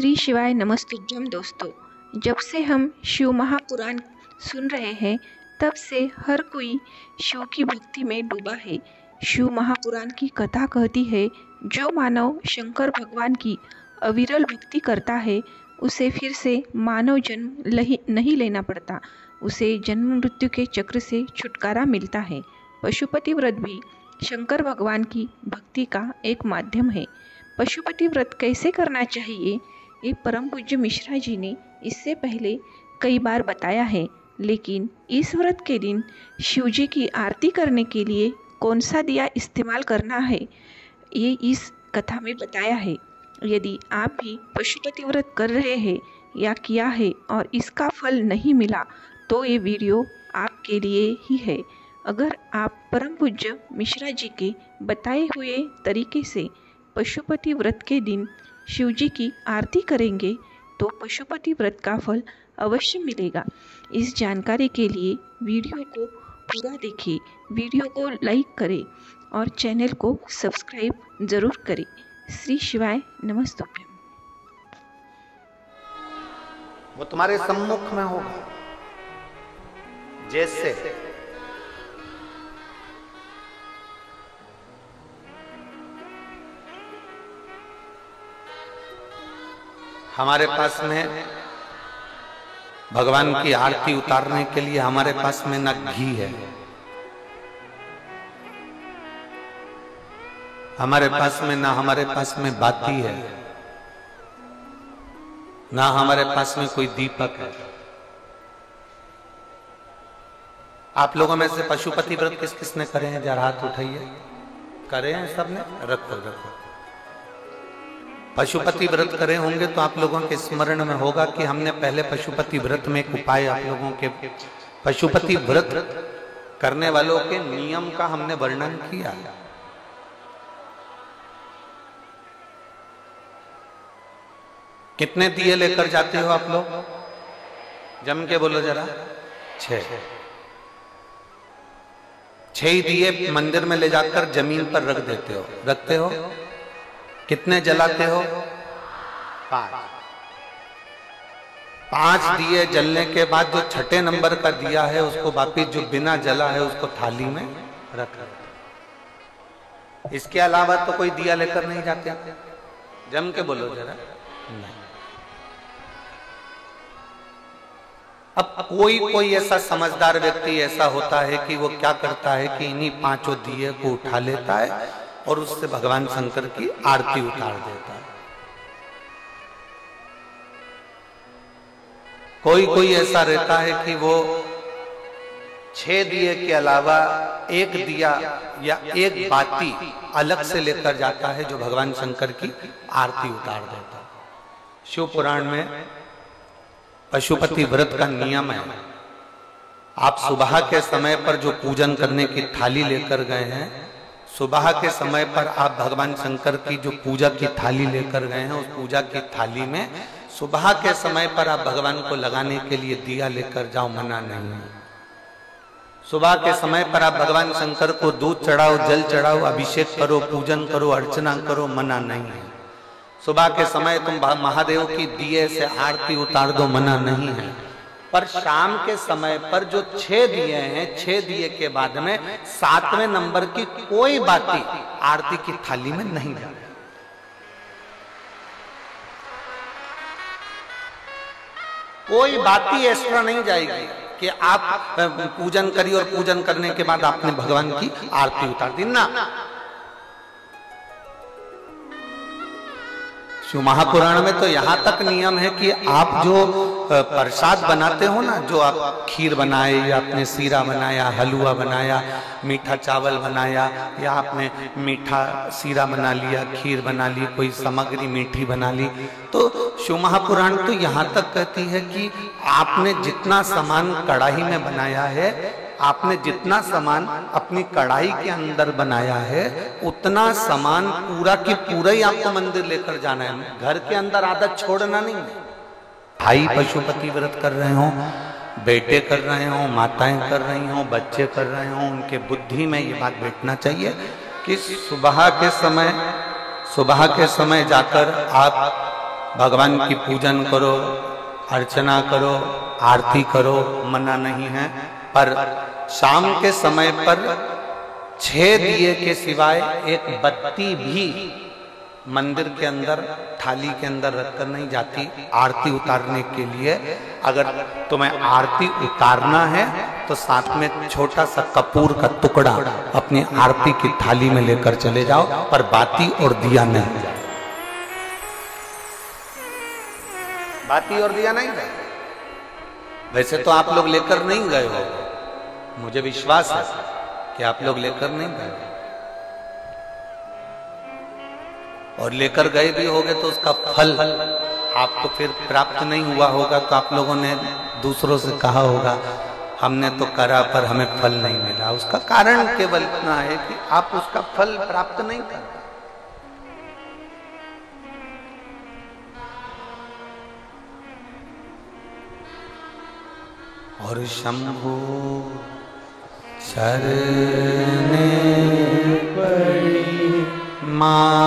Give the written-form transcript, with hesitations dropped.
श्री शिवाय नमस्तुभ्यम। दोस्तों, जब से हम शिव महापुराण सुन रहे हैं तब से हर कोई शिव की भक्ति में डूबा है। शिव महापुराण की कथा कहती है, जो मानव शंकर भगवान की अविरल भक्ति करता है उसे फिर से मानव जन्म नहीं लेना पड़ता, उसे जन्म मृत्यु के चक्र से छुटकारा मिलता है। पशुपति व्रत भी शंकर भगवान की भक्ति का एक माध्यम है। पशुपति व्रत कैसे करना चाहिए ये परम पूज्य मिश्रा जी ने इससे पहले कई बार बताया है, लेकिन इस व्रत के दिन शिव जी की आरती करने के लिए कौन सा दिया इस्तेमाल करना है ये इस कथा में बताया है। यदि आप भी पशुपति व्रत कर रहे हैं या किया है और इसका फल नहीं मिला तो ये वीडियो आपके लिए ही है। अगर आप परम पूज्य मिश्रा जी के बताए हुए तरीके से पशुपति व्रत के दिन शिव जी की आरती करेंगे तो पशुपति व्रत का फल अवश्य मिलेगा। इस जानकारी के लिए वीडियो को पूरा देखिए, वीडियो को लाइक करें और चैनल को सब्सक्राइब जरूर करें। श्री शिवाय नमस्तुभ्यम। वो तुम्हारे सम्मुख में होगा। जैसे हमारे पास में भगवान की आरती उतारने के लिए हमारे पास में न घी है, हमारे पास में ना हमारे पास में बाती है, ना हमारे पास में कोई दीपक है। आप लोगों में से पशुपति व्रत किस किसने करे हैं? जरा हाथ उठाइए। करे हैं सबने? रखो रखो। पशुपति व्रत करे होंगे तो आप लोगों के स्मरण में होगा कि हमने पहले पशुपति व्रत में एक उपाय आप लोगों के पशुपति व्रत करने वालों के नियम का हमने वर्णन किया। कितने दिए लेकर जाते हो आप लोग? जम के बोलो जरा। 6 दिए मंदिर में ले जाकर जमीन पर रख देते हो, रखते हो? कितने जलाते हो? 5 दिए जलने के बाद जो छठे नंबर का दिया है उसको वापिस जो बिना जला है उसको थाली में रख। इसके अलावा तो कोई दिया लेकर नहीं जाते। जम के बोलो जरा। नहीं। अब कोई ऐसा समझदार व्यक्ति ऐसा होता है कि वो क्या करता है कि इन्हीं 5 दिए को उठा लेता है और उससे भगवान शंकर की आरती उतार देता है। कोई ऐसा रहता है कि वो 6 दिए के अलावा 1 दिया या 1 बाती अलग से लेकर जाता है जो भगवान शंकर की आरती उतार देता है। शिव पुराण में पशुपति व्रत का नियम है, आप सुबह के समय पर जो पूजन करने की थाली लेकर गए हैं, सुबह के समय पर आप भगवान शंकर की जो पूजा की थाली लेकर गए हैं, उस पूजा की थाली में सुबह के समय पर आप भगवान को लगाने के लिए दिया लेकर जाओ, मना नहीं है। सुबह के समय पर आप भगवान शंकर को दूध चढ़ाओ, जल चढ़ाओ, अभिषेक करो, पूजन करो, अर्चना करो, मना नहीं है। सुबह के समय तुम महादेव की दिए से आरती उतार दो, मना नहीं है। पर शाम के समय पर जो 6 दिए हैं, 6 दिए के बाद में 7वें नंबर की कोई बाती आरती की थाली में नहीं जाए। कोई बाती एक्स्ट्रा नहीं जाएगी कि आप पूजन करिए और पूजन करने के बाद आपने भगवान की आरती उतार दी ना। शिव महापुराण में तो यहाँ तक नियम है कि आप जो प्रसाद बनाते हो ना, जो आप खीर बनाए या आपने सीरा बनाया, हलवा बनाया, मीठा चावल बनाया या आपने मीठा सीरा बना लिया, खीर बना ली, कोई सामग्री मीठी बना ली, तो शिव महापुराण तो यहाँ तक कहती है कि आपने जितना सामान कढ़ाई में बनाया है, आपने जितना सामान अपनी कढ़ाई के अंदर बनाया है, उतना सामान पूरा की पूरा ही आपको मंदिर लेकर जाना है। घर के अंदर आदत छोड़ना नहीं है। भाई पशुपति व्रत कर रहे हो, बेटे कर रहे हो, माताएं कर रही हो, बच्चे कर रहे हो, उनके बुद्धि में ये बात बैठना चाहिए कि सुबह के समय जाकर आप भगवान की पूजन करो, अर्चना करो, आरती करो, मना नहीं है। पर शाम के समय पर 6 दिए के सिवाय एक बत्ती भी मंदिर के अंदर थाली के अंदर रखकर नहीं जाती आरती उतारने के लिए। अगर तुम्हें आरती उतारना है तो साथ में छोटा सा कपूर का टुकड़ा अपनी आरती की थाली में लेकर चले जाओ, पर बाती और दिया नहीं। बाती और दिया नहीं गए। वैसे तो आप लोग लेकर नहीं गए हो, मुझे विश्वास है कि आप लोग लेकर नहीं गए, और लेकर गए भी होगे तो उसका फल आपको फिर प्राप्त नहीं हुआ होगा। तो आप लोगों ने दूसरों से कहा होगा हमने तो करा पर हमें फल नहीं मिला। उसका कारण केवल इतना है कि आप उसका फल प्राप्त नहीं कर। और शंभु शरणे पड़ी माँ